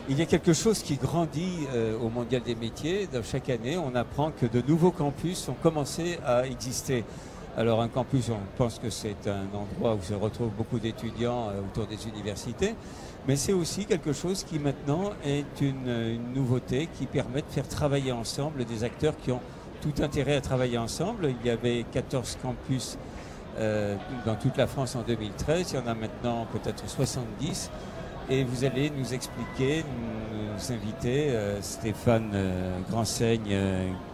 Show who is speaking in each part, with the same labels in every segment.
Speaker 1: Il y a quelque chose qui grandit au Mondial des métiers. Chaque année, on apprend que de nouveaux campus ont commencé à exister. Alors un campus, on pense que c'est un endroit où se retrouvent beaucoup d'étudiants autour des universités, mais c'est aussi quelque chose qui maintenant est une nouveauté qui permet de faire travailler ensemble des acteurs qui ont tout intérêt à travailler ensemble. Il y avait 14 campus dans toute la France en 2013, il y en a maintenant peut-être 70. Et vous allez nous expliquer, nous inviter Stéphane Grandsaigne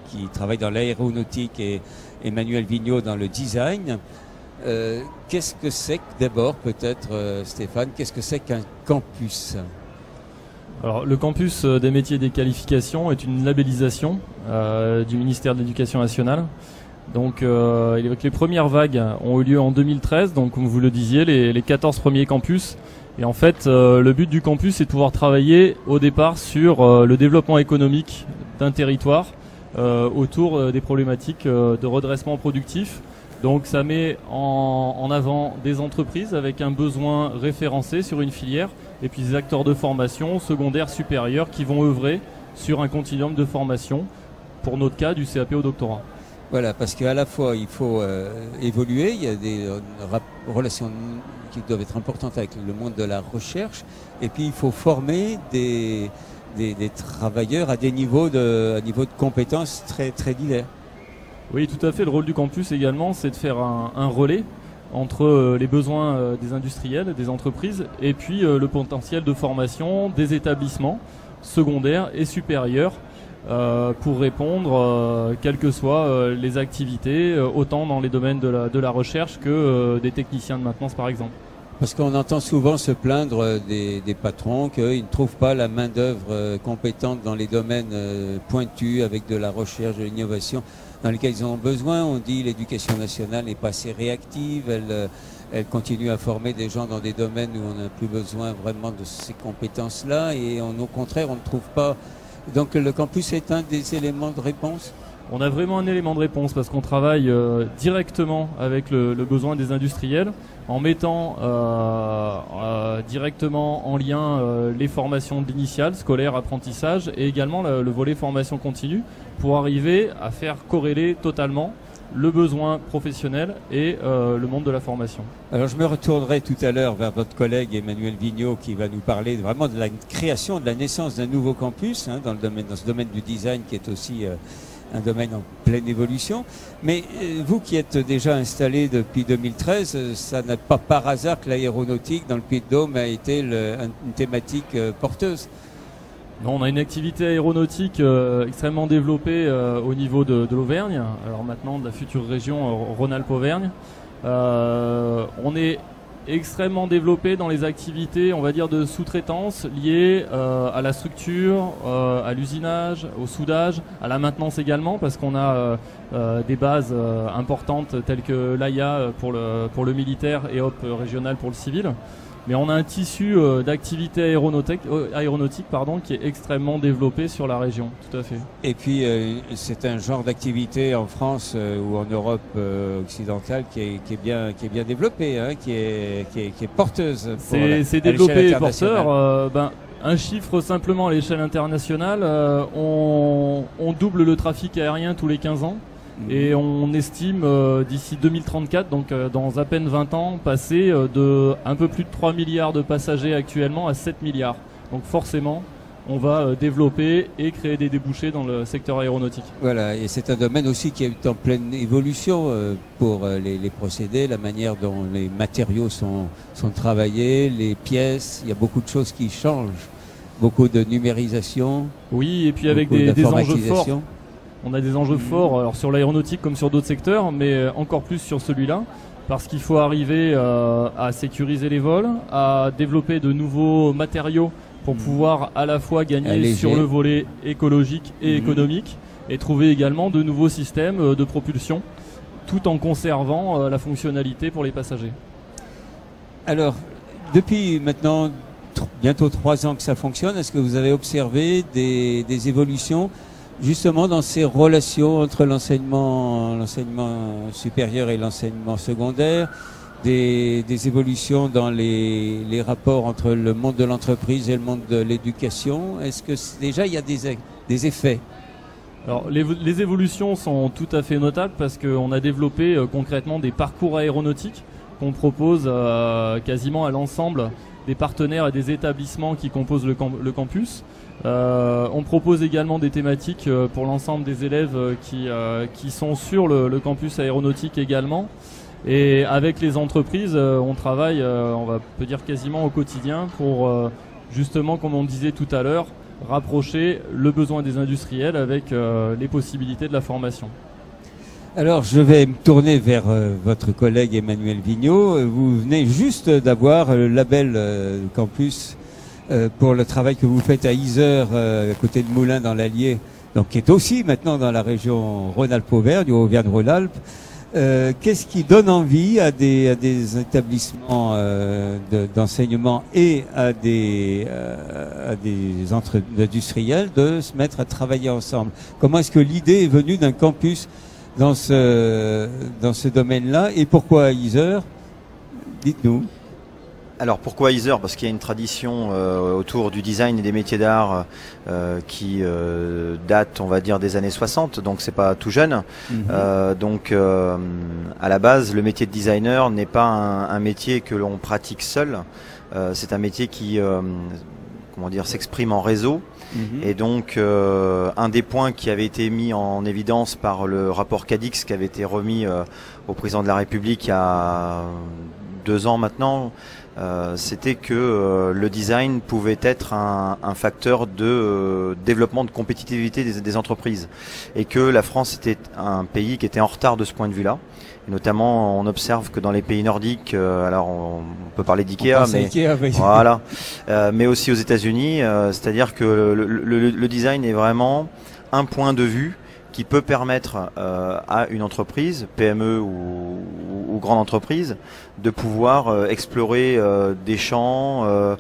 Speaker 1: qui travaille dans l'aéronautique et Emmanuel Vigneault dans le design. Qu'est-ce que c'est d'abord peut-être Stéphane, qu'est-ce que c'est qu'un campus?
Speaker 2: Alors, le campus des métiers et des qualifications est une labellisation du ministère de l'Éducation nationale. Donc les premières vagues ont eu lieu en 2013, donc comme vous le disiez, les 14 premiers campus. Et en fait, le but du campus, c'est de pouvoir travailler au départ sur le développement économique d'un territoire autour des problématiques de redressement productif. Donc ça met en avant des entreprises avec un besoin référencé sur une filière et puis des acteurs de formation secondaire, supérieure qui vont œuvrer sur un continuum de formation, pour notre cas, du CAP au doctorat.
Speaker 1: Voilà, parce qu'à la fois il faut évoluer, il y a des relations qui doivent être importantes avec le monde de la recherche, et puis il faut former des travailleurs à des niveaux de compétences très, très divers.
Speaker 2: Oui, tout à fait. Le rôle du campus également, c'est de faire un relais entre les besoins des industriels, des entreprises, et puis le potentiel de formation des établissements secondaires et supérieurs pour répondre, quelles que soient les activités, autant dans les domaines de la recherche que des techniciens de maintenance par exemple.
Speaker 1: Parce qu'on entend souvent se plaindre des patrons qu'ils ne trouvent pas la main-d'œuvre compétente dans les domaines pointus avec de la recherche, de l'innovation dans lesquels ils ont besoin. On dit l'éducation nationale n'est pas assez réactive, elle continue à former des gens dans des domaines où on n'a plus besoin vraiment de ces compétences-là, et au contraire on ne trouve pas. Donc le campus est un des éléments de réponse.
Speaker 2: On a vraiment un élément de réponse parce qu'on travaille directement avec le besoin des industriels en mettant directement en lien les formations de l'initial, scolaire, apprentissage, et également le volet formation continue pour arriver à faire corréler totalement le besoin professionnel et le monde de la formation.
Speaker 1: Alors je me retournerai tout à l'heure vers votre collègue Emmanuel Vigneault qui va nous parler vraiment de la création, de la naissance d'un nouveau campus dans ce domaine du design qui est aussi un domaine en pleine évolution. Mais vous qui êtes déjà installé depuis 2013, ça n'est pas par hasard que l'aéronautique dans le Puy-de-Dôme a été une thématique porteuse.
Speaker 2: Non, on a une activité aéronautique extrêmement développée au niveau de l'Auvergne, alors maintenant de la future région Rhône-Alpes-Auvergne. On est extrêmement développé dans les activités, on va dire, de sous-traitance liées à la structure, à l'usinage, au soudage, à la maintenance également, parce qu'on a des bases importantes telles que l'AIA pour le militaire et HOP régional pour le civil. Mais on a un tissu d'activité aéronautique qui est extrêmement développé sur la région, tout à fait.
Speaker 1: Et puis c'est un genre d'activité en France ou en Europe occidentale qui est bien développé, qui est porteuse.
Speaker 2: C'est développé et porteur. Un chiffre simplement à l'échelle internationale, on double le trafic aérien tous les 15 ans. Et on estime d'ici 2034, donc dans à peine 20 ans, passer de un peu plus de 3 milliards de passagers actuellement à 7 milliards. Donc forcément, on va développer et créer des débouchés dans le secteur aéronautique.
Speaker 1: Voilà, et c'est un domaine aussi qui est en pleine évolution pour les procédés, la manière dont les matériaux sont travaillés, les pièces, il y a beaucoup de choses qui changent, beaucoup de numérisation.
Speaker 2: Oui, et puis avec des enjeux forts. On a des enjeux forts alors sur l'aéronautique comme sur d'autres secteurs, mais encore plus sur celui-là, parce qu'il faut arriver à sécuriser les vols, à développer de nouveaux matériaux pour pouvoir à la fois gagner sur le volet écologique et économique, et trouver également de nouveaux systèmes de propulsion, tout en conservant la fonctionnalité pour les passagers.
Speaker 1: Alors, depuis maintenant bientôt 3 ans que ça fonctionne, est-ce que vous avez observé des évolutions justement dans ces relations entre l'enseignement supérieur et l'enseignement secondaire? des évolutions dans les rapports entre le monde de l'entreprise et le monde de l'éducation? Est-ce que déjà il y a des effets?
Speaker 2: Alors les évolutions sont tout à fait notables parce qu'on a développé concrètement des parcours aéronautiques qu'on propose quasiment à l'ensemble des partenaires et des établissements qui composent le campus. On propose également des thématiques pour l'ensemble des élèves qui sont sur le campus aéronautique également. Et avec les entreprises, on travaille, on peut dire quasiment au quotidien pour justement, comme on disait tout à l'heure, rapprocher le besoin des industriels avec les possibilités de la formation.
Speaker 1: Alors, je vais me tourner vers votre collègue Emmanuel Vigneault. Vous venez juste d'avoir le label campus pour le travail que vous faites à Yzeure, à côté de Moulins dans l'Allier, donc qui est aussi maintenant dans la région Rhône-Alpes-Auvergne, ou Auvergne-Rhône-Alpes. Qu'est-ce qui donne envie à des établissements d'enseignement et à des industriels de se mettre à travailler ensemble? Comment est-ce que l'idée est venue d'un campus dans ce domaine-là, et pourquoi à Yzeure? Dites-nous.
Speaker 3: Alors pourquoi Yzeure? Parce qu'il y a une tradition autour du design et des métiers d'art qui date, on va dire, des années 60, donc c'est pas tout jeune. Donc à la base, le métier de designer n'est pas un métier que l'on pratique seul. C'est un métier qui comment dire, s'exprime en réseau. Et donc un des points qui avait été mis en évidence par le rapport Cadix qui avait été remis au président de la République il y a 2 ans maintenant, c'était que le design pouvait être un facteur de développement de compétitivité des entreprises, et que la France était un pays qui était en retard de ce point de vue-là. Et notamment, on observe que dans les pays nordiques, alors on peut parler d'IKEA, mais
Speaker 1: Ikea, oui.
Speaker 3: voilà, mais aussi aux États-Unis, c'est-à-dire que le design est vraiment un point de vue qui peut permettre à une entreprise, PME ou grande entreprise, de pouvoir explorer des champs,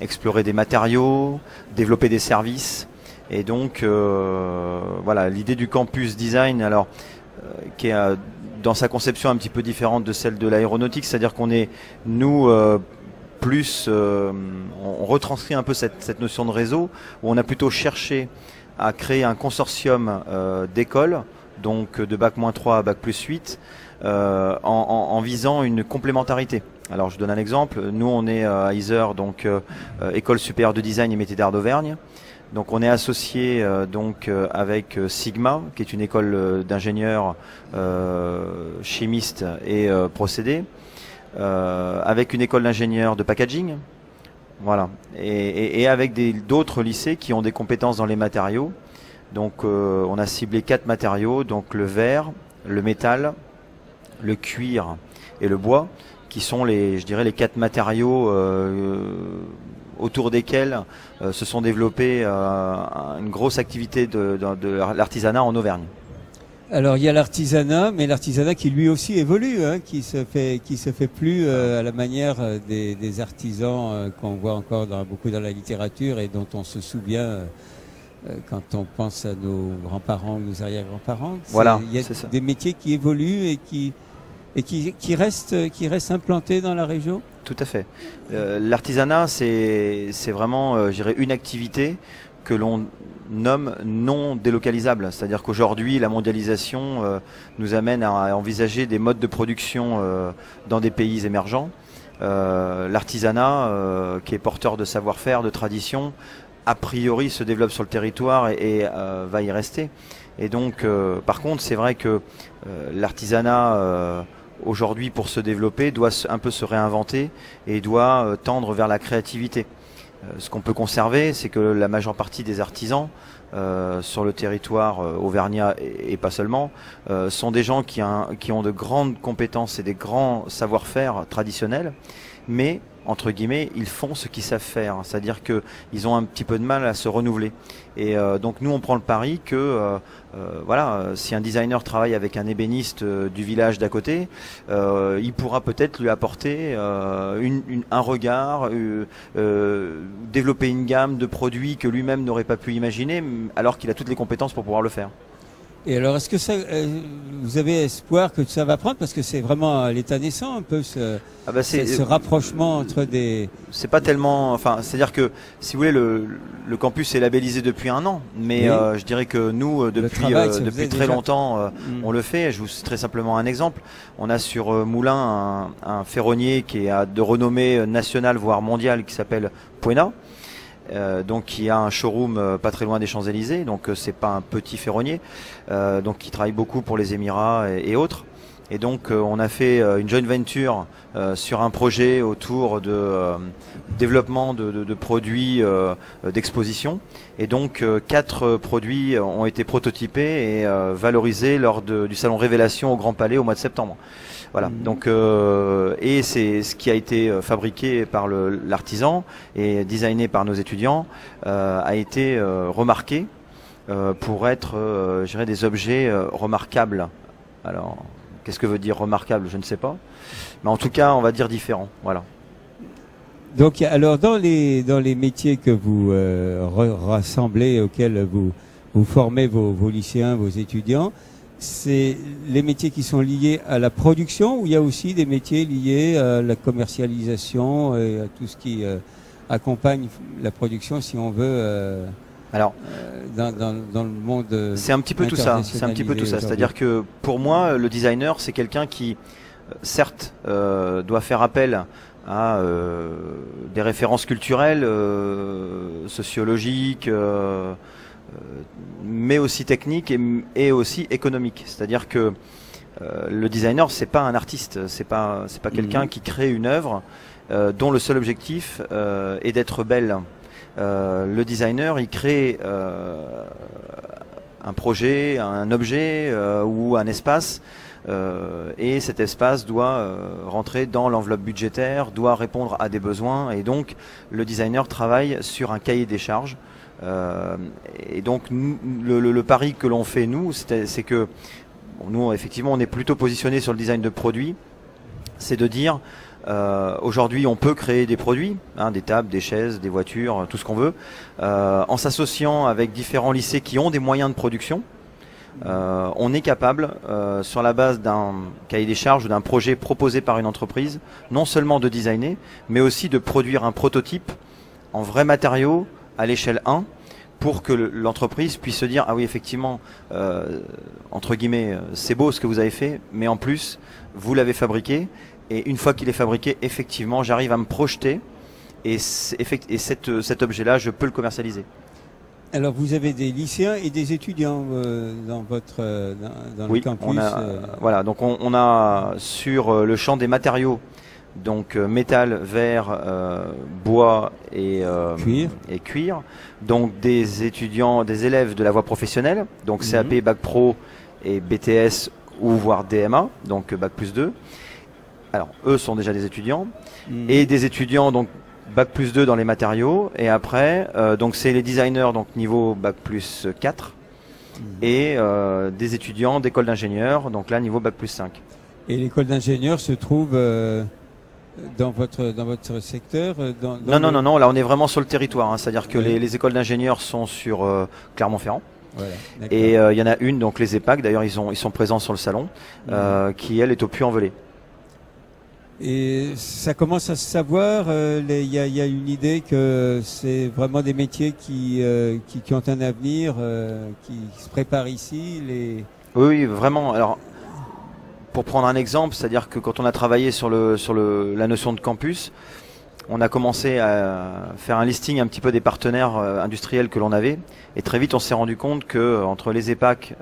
Speaker 3: explorer des matériaux, développer des services. Et donc, voilà, l'idée du campus design, alors qui est dans sa conception un petit peu différente de celle de l'aéronautique, c'est-à-dire qu'on est, nous, plus, on retranscrit un peu cette notion de réseau, où on a plutôt cherché à créer un consortium d'écoles, donc de bac-3 à bac+8, en visant une complémentarité. Alors je donne un exemple, nous on est à Yzeure, donc École supérieure de design et métiers d'art d'Auvergne. Donc on est associé donc avec Sigma, qui est une école d'ingénieurs chimistes et procédés, avec une école d'ingénieurs de packaging. Voilà, et avec d'autres lycées qui ont des compétences dans les matériaux. Donc on a ciblé 4 matériaux, donc le verre, le métal, le cuir et le bois, qui sont je dirais les 4 matériaux autour desquels se sont développées une grosse activité de l'artisanat en Auvergne.
Speaker 1: Alors il y a l'artisanat, mais l'artisanat qui lui aussi évolue, hein, qui se fait plus à la manière des artisans qu'on voit encore beaucoup dans la littérature et dont on se souvient quand on pense à nos grands-parents, nos arrière-grands-parents.
Speaker 3: Voilà,
Speaker 1: il y a des métiers qui évoluent et qui restent implantés dans la région.
Speaker 3: Tout à fait. L'artisanat, c'est vraiment, je dirais, une activité que l'on nomme non délocalisable. C'est-à-dire qu'aujourd'hui, la mondialisation nous amène à envisager des modes de production dans des pays émergents. L'artisanat, qui est porteur de savoir-faire, de tradition, a priori se développe sur le territoire et va y rester. Et donc, par contre, c'est vrai que l'artisanat aujourd'hui, pour se développer, doit un peu se réinventer et doit tendre vers la créativité. Ce qu'on peut conserver, c'est que la majeure partie des artisans sur le territoire auvergnat et pas seulement, sont des gens qui ont de grandes compétences et des grands savoir-faire traditionnels, mais entre guillemets, ils font ce qu'ils savent faire, c'est-à-dire qu'ils ont un petit peu de mal à se renouveler. Et donc nous, on prend le pari que voilà, si un designer travaille avec un ébéniste du village d'à côté, il pourra peut-être lui apporter un regard, développer une gamme de produits que lui-même n'aurait pas pu imaginer, alors qu'il a toutes les compétences pour pouvoir le faire.
Speaker 1: Et alors, est-ce que ça, vous avez espoir que ça va prendre, parce que c'est vraiment à l'état naissant un peu ce rapprochement entre des.
Speaker 3: C'est pas tellement, enfin, c'est-à-dire que si vous voulez, le campus est labellisé depuis 1 an, mais oui. Je dirais que nous, depuis très longtemps, on le fait. Je vous citerai simplement un exemple. On a sur Moulins un ferronnier qui est de renommée nationale voire mondiale qui s'appelle Puena. Donc qui a un showroom pas très loin des Champs-Élysées, donc c'est pas un petit ferronnier, donc qui travaille beaucoup pour les Émirats et autres. Et donc on a fait une joint venture sur un projet autour de développement de produits d'exposition. Et donc 4 produits ont été prototypés et valorisés lors du salon Révélation au Grand Palais au mois de septembre. Voilà. Donc et c'est ce qui a été fabriqué par l'artisan et designé par nos étudiants a été remarqué pour être, je dirais, des objets remarquables. Alors, qu'est-ce que veut dire remarquable? Je ne sais pas. Mais en tout cas, on va dire différent. Voilà.
Speaker 1: Donc, alors dans les métiers que vous rassemblez, auxquels vous formez vos lycéens, vos étudiants, c'est les métiers qui sont liés à la production, ou il y a aussi des métiers liés à la commercialisation et à tout ce qui accompagne la production, si on veut,
Speaker 3: alors,
Speaker 1: dans le monde.
Speaker 3: C'est un petit peu tout ça. C'est un petit peu tout ça. C'est-à-dire que pour moi, le designer, c'est quelqu'un qui, certes, doit faire appel à des références culturelles, sociologiques, mais aussi technique et aussi économique. C'est-à-dire que le designer, c'est pas un artiste, c'est pas quelqu'un qui crée une œuvre dont le seul objectif est d'être belle. Le designer, il crée un projet, un objet ou un espace, et cet espace doit rentrer dans l'enveloppe budgétaire, doit répondre à des besoins, et donc le designer travaille sur un cahier des charges. Et donc le pari que l'on fait nous, c'est que nous effectivement on est plutôt positionné sur le design de produits, c'est de dire aujourd'hui on peut créer des produits, hein, des tables, des chaises, des voitures, tout ce qu'on veut, en s'associant avec différents lycées qui ont des moyens de production. On est capable, sur la base d'un cahier des charges ou d'un projet proposé par une entreprise, non seulement de designer, mais aussi de produire un prototype en vrais matériaux à l'échelle 1 pour que l'entreprise puisse se dire ah oui effectivement entre guillemets c'est beau ce que vous avez fait, mais en plus vous l'avez fabriqué, et une fois qu'il est fabriqué effectivement j'arrive à me projeter et cet objet là je peux le commercialiser.
Speaker 1: Alors vous avez des lycéens et des étudiants dans votre dans
Speaker 3: oui,
Speaker 1: le campus.
Speaker 3: Voilà, donc on a sur le champ des matériaux, donc métal, verre, bois et cuir. Donc des étudiants, des élèves de la voie professionnelle, donc CAP, Bac Pro et BTS ou voire DMA, donc Bac plus 2. Alors eux sont déjà des étudiants et des étudiants donc Bac plus 2 dans les matériaux, et après donc c'est les designers donc niveau Bac plus 4 et des étudiants d'école d'ingénieurs, donc là niveau Bac plus 5.
Speaker 1: Et l'école d'ingénieurs se trouve dans votre secteur
Speaker 3: Non, là on est vraiment sur le territoire, hein, c'est-à-dire que les écoles d'ingénieurs sont sur Clermont-Ferrand. Voilà, et il y en a une, donc les EPAC, d'ailleurs ils sont présents sur le salon, qui elle est au Puy-en-Velay.
Speaker 1: Et ça commence à se savoir, il y a une idée que c'est vraiment des métiers qui ont un avenir, qui se préparent ici.
Speaker 3: Oui, vraiment. Alors, pour prendre un exemple, c'est-à-dire que quand on a travaillé sur la notion de campus, on a commencé à faire un listing un petit peu des partenaires industriels que l'on avait, et très vite on s'est rendu compte que entre les EPAC,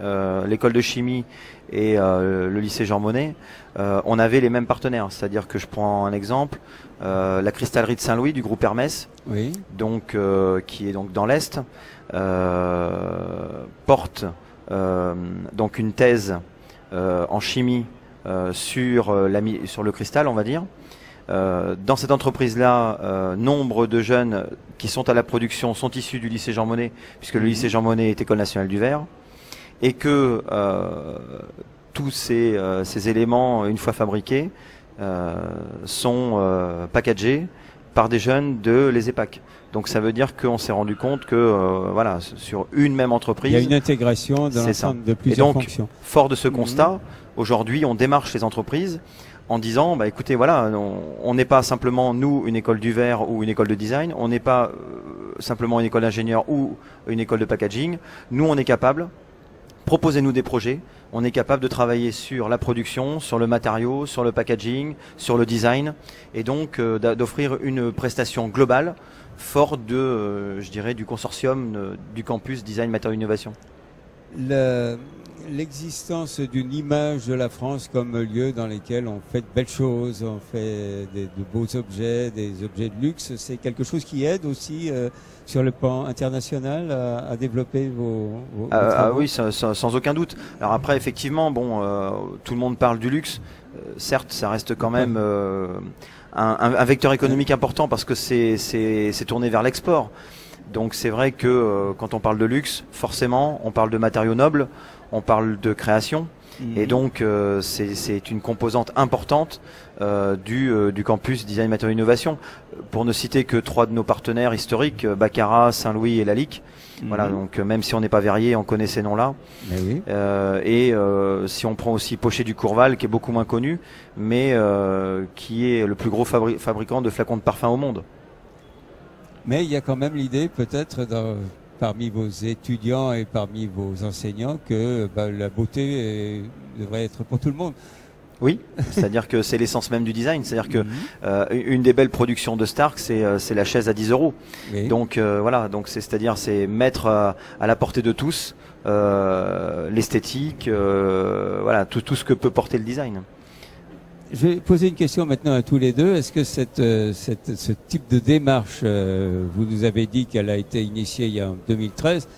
Speaker 3: l'école de chimie et le lycée Jean Monnet, on avait les mêmes partenaires. C'est-à-dire que je prends un exemple, la cristallerie de Saint-Louis du groupe Hermès, donc qui est donc dans l'Est, porte donc une thèse en chimie sur le cristal, on va dire. Dans cette entreprise-là, nombre de jeunes qui sont à la production sont issus du lycée Jean Monnet, puisque le lycée Jean Monnet est École nationale du verre, et que tous ces éléments, une fois fabriqués, sont packagés par des jeunes de les EPAC. Donc ça veut dire qu'on s'est rendu compte que voilà, sur une même entreprise,
Speaker 1: il y a une intégration dans l'ensemble de plusieurs fonctions.
Speaker 3: Fort de ce constat, aujourd'hui on démarche les entreprises en disant bah écoutez, voilà, on n'est pas simplement nous une école du verre ou une école de design, on n'est pas simplement une école d'ingénieur ou une école de packaging. Nous on est capable, proposez-nous des projets, on est capable de travailler sur la production, sur le matériau, sur le packaging, sur le design, et donc d'offrir une prestation globale forte de, je dirais, du consortium du campus Design Matériaux Innovation.
Speaker 1: L'existence d'une image de la France comme lieu dans lequel on fait de belles choses, on fait de beaux objets, des objets de luxe, c'est quelque chose qui aide aussi sur le plan international à développer vos travaux.
Speaker 3: Oui, sans aucun doute. Alors après, effectivement, bon, tout le monde parle du luxe. Certes, ça reste quand même un vecteur économique important parce que c'est tourné vers l'export. Donc c'est vrai que quand on parle de luxe, forcément, on parle de matériaux nobles, on parle de création, et donc c'est une composante importante du campus Design Matériaux Innovation. Pour ne citer que 3 de nos partenaires historiques, Baccarat, Saint-Louis et Lalique. Voilà, donc même si on n'est pas verrier, on connaît ces noms-là.
Speaker 1: Oui.
Speaker 3: Si on prend aussi Pochet du Courval, qui est beaucoup moins connu, mais qui est le plus gros fabricant de flacons de parfum au monde.
Speaker 1: Mais il y a quand même l'idée, peut-être, parmi vos étudiants et parmi vos enseignants, que la beauté devrait être pour tout le monde.
Speaker 3: Oui, c'est-à-dire que c'est l'essence même du design. C'est-à-dire que une des belles productions de Stark, c'est la chaise à 10 €. Oui. Donc voilà, donc c'est mettre à la portée de tous l'esthétique, voilà, tout ce que peut porter le design.
Speaker 1: Je vais poser une question maintenant à tous les deux. Est-ce que ce type de démarche, vous nous avez dit qu'elle a été initiée il y a en 2013,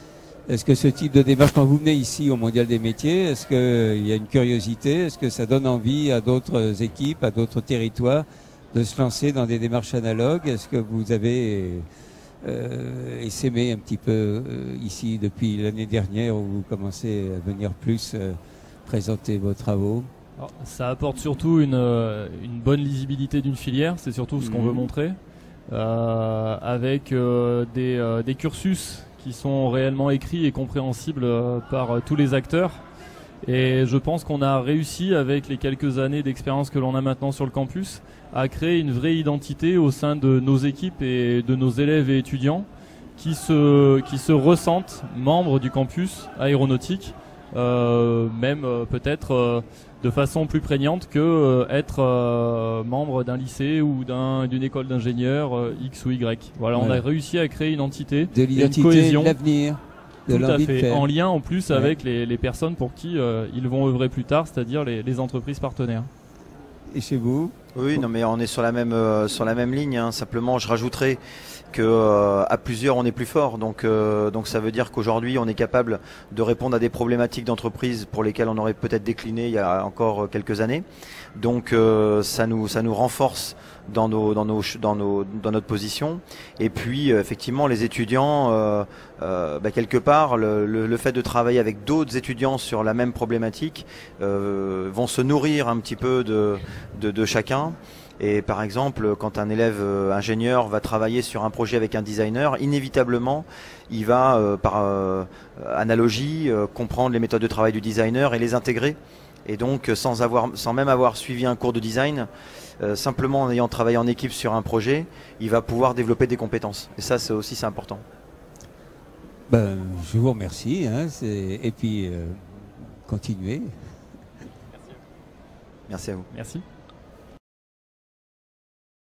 Speaker 1: est-ce que ce type de démarche, quand vous venez ici au Mondial des métiers, est-ce qu'il y a une curiosité, est-ce que ça donne envie à d'autres équipes, à d'autres territoires de se lancer dans des démarches analogues? Est-ce que vous avez essaimé un petit peu ici depuis l'année dernière où vous commencez à venir plus présenter vos travaux?
Speaker 2: Alors, ça apporte surtout une bonne lisibilité d'une filière, c'est surtout ce qu'on veut montrer, avec des cursus qui sont réellement écrits et compréhensibles par tous les acteurs. Et je pense qu'on a réussi, avec les quelques années d'expérience que l'on a maintenant sur le campus, à créer une vraie identité au sein de nos équipes et de nos élèves et étudiants qui se ressentent membres du campus aéronautique, même peut-être de façon plus prégnante que être membre d'un lycée ou d'une école d'ingénieurs X ou Y. Voilà, on a réussi à créer une entité,
Speaker 1: de l'identité,
Speaker 2: une cohésion,
Speaker 1: de l'avenir, de
Speaker 2: l'envie de faire. En lien en plus avec les personnes pour qui ils vont œuvrer plus tard, c'est-à-dire les entreprises partenaires.
Speaker 1: Et chez vous?
Speaker 3: Oui, non, mais on est sur la même ligne. Hein. Simplement, je rajouterai que à plusieurs, on est plus fort. Donc ça veut dire qu'aujourd'hui, on est capable de répondre à des problématiques d'entreprise pour lesquelles on aurait peut-être décliné il y a encore quelques années. Donc ça nous renforce dans notre position. Et puis effectivement, les étudiants, quelque part, le fait de travailler avec d'autres étudiants sur la même problématique vont se nourrir un petit peu de chacun. Et par exemple, quand un élève ingénieur va travailler sur un projet avec un designer, inévitablement, il va, par analogie, comprendre les méthodes de travail du designer et les intégrer. Et donc, sans même avoir suivi un cours de design, simplement en ayant travaillé en équipe sur un projet, il va pouvoir développer des compétences. Et ça, c'est important.
Speaker 1: Je vous remercie. Et puis, continuez.
Speaker 3: Merci à vous.
Speaker 2: Merci.